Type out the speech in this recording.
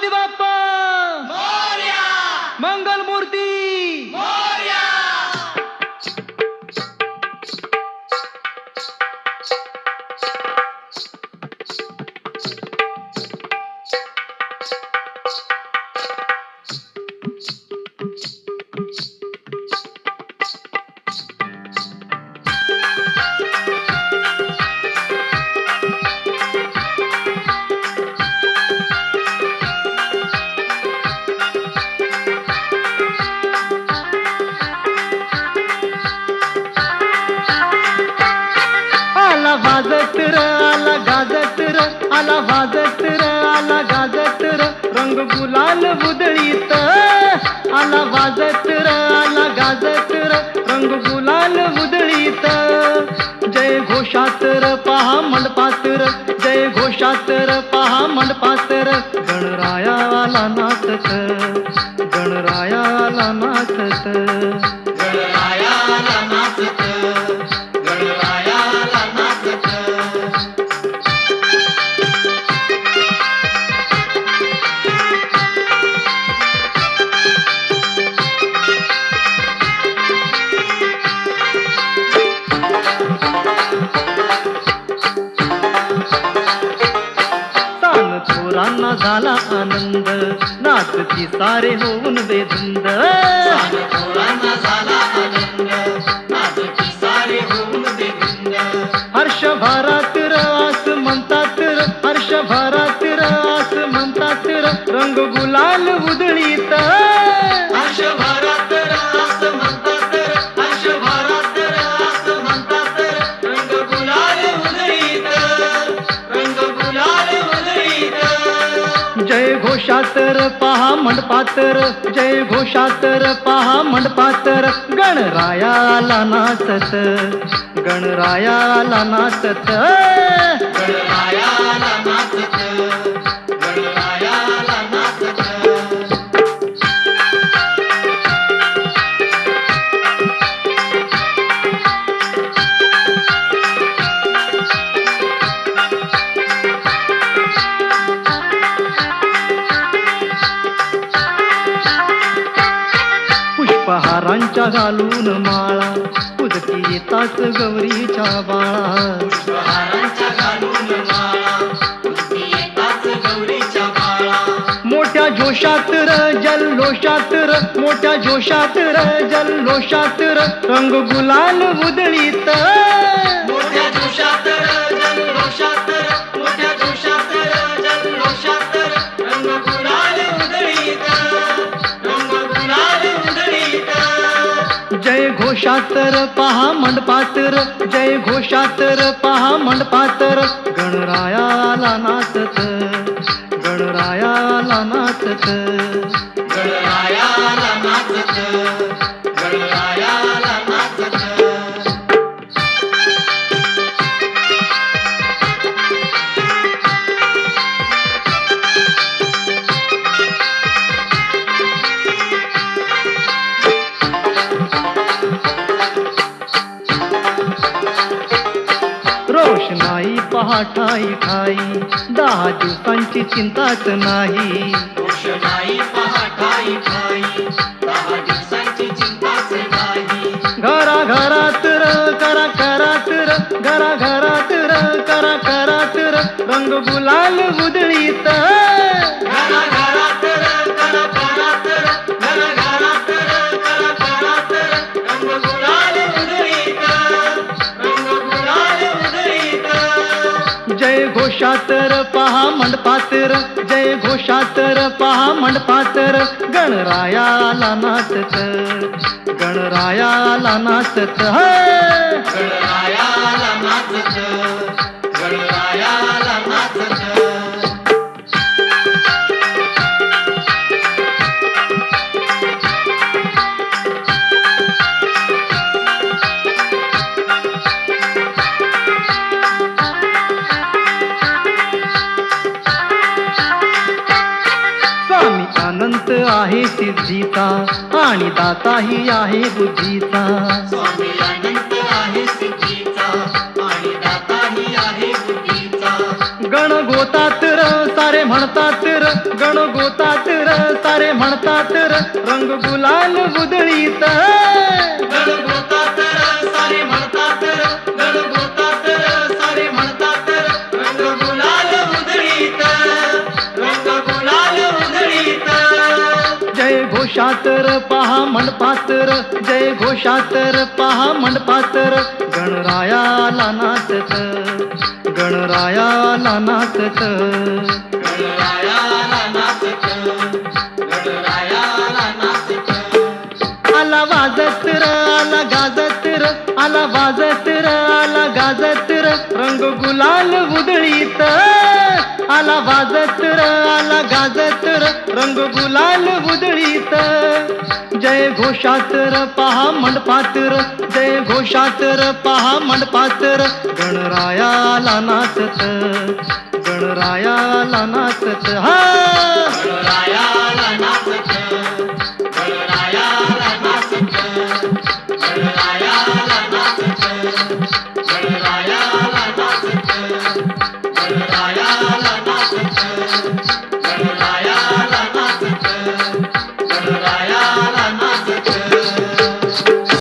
गणपती बाप्पा मोरया, मंगल मूर्ती मोरया. आला वाजत र आला गाजत र आला वाजत र आला गाजत र रंग गुलाल उधळीत आला वाजत र आला गाजत र रंग गुलाल उधळीत जय घोषात र पहा मंडपात र जय घोषात र पहा मंडपात र गणराया आला नाचत गणराया आला नाचत गणरायाला नाचत, गणरायाला नाचत. तान थोरांना झाला आनंद नाचती सारे होऊन बेधुंद थोरांना झाला आनंद, नाचती सारे होऊन बेधुंद. हर्ष भरात र आस म्हणतात र हर्ष भरात र आस म्हणतात र रंग गुलाल उधळीत हर्ष भरात रास म्हणतात, हर्ष भरात रास म्हणतात. रंग गुलाल उधळीत, रंग गुलाल उधळीत. जय घोषात र पहा मंडपात र जय घोषात र पहा मंडपात र गणरायाला नाचत गणरायाला नाचत गणरायाला नाचत, गणरायाला नाचत. पुष्पहारांच्या घालून माळा उदकी येतात गौरीच्या बाळा पुष्पहारांच्या घालून माळा, उदकी येतात गौरीच्या बाळा. मोठ्या जोशात र जल्लोषात र मोठ्या जोशात र जल्लोषात र रंग गुलाल उधळीत मोठ्या जोशात जल्लोषात, मोठ्या जोशात जल्लोषात. रंग गुलाल उधळीत, रंग गुलाल उधळीत. जय घोषात र पहा मंडपात र जय घोषात र पहा मंडपात र गणरायाला नाचत गणरायाला नाचत गणरायाला नाचत, गणरायाला नाचत. रोषणाई पहा ठाई ठाई 10 दिवसांची चिंताच नाही रोषणाई पहा ठाई ठाई, 10 दिवसांची चिंताच नाही. घरा घरात र करा करात र घरा घरात र करा करात र रंग गुलाल उधळीत घरा घरात करा करात, घरा घरात करा करात. रंग गुलाल उधळीत, रंग गुलाल उधळीत. जय घोषात र पहा मंडपात र जय घोषात र पहा मंडपात र गणरायाला नाचत गणरायाला नाचत गणरायाला नाचत, गणरायाला नाचत. स्वामी अनंत आहे सिद्धीचा आणि दाताही आहे बुद्धीचा स्वामी अनंत आहे सिद्धीचा आणि दाताही आहे बुद्धीचा. गण गोतात र सारे म्हणतात र गण गोतात र सारे म्हणतात र रंग गुलाल उधळीत गणगोतात सारे म्हणतात गणगोतात सारे म्हणतात रंग गुलाल उधळीत रंग गुलाल उधळीत जय घोषातर पहा मंडपातर जय घोषातर पहा मंडपातर गणरायाला नाचत गणरायाला नाचत गणरायाला नाचत गणरायाला नाचत आला वाजत र आला गाजत र आला वाजत र आला गाजत र रंग गुलाल उधळीत आला वाजत र आला गाजत र रंग गुलाल उधळीत जय घोषातर पहा मंडपातर जय घोषातर पहा मंडपातर गणरायाला नाचत गणरायाला नाचत हा गणरायाला नाचत गणरायाला नाचत गणरायाला नाचत गणरायाला नाचत गणरायाला नाचत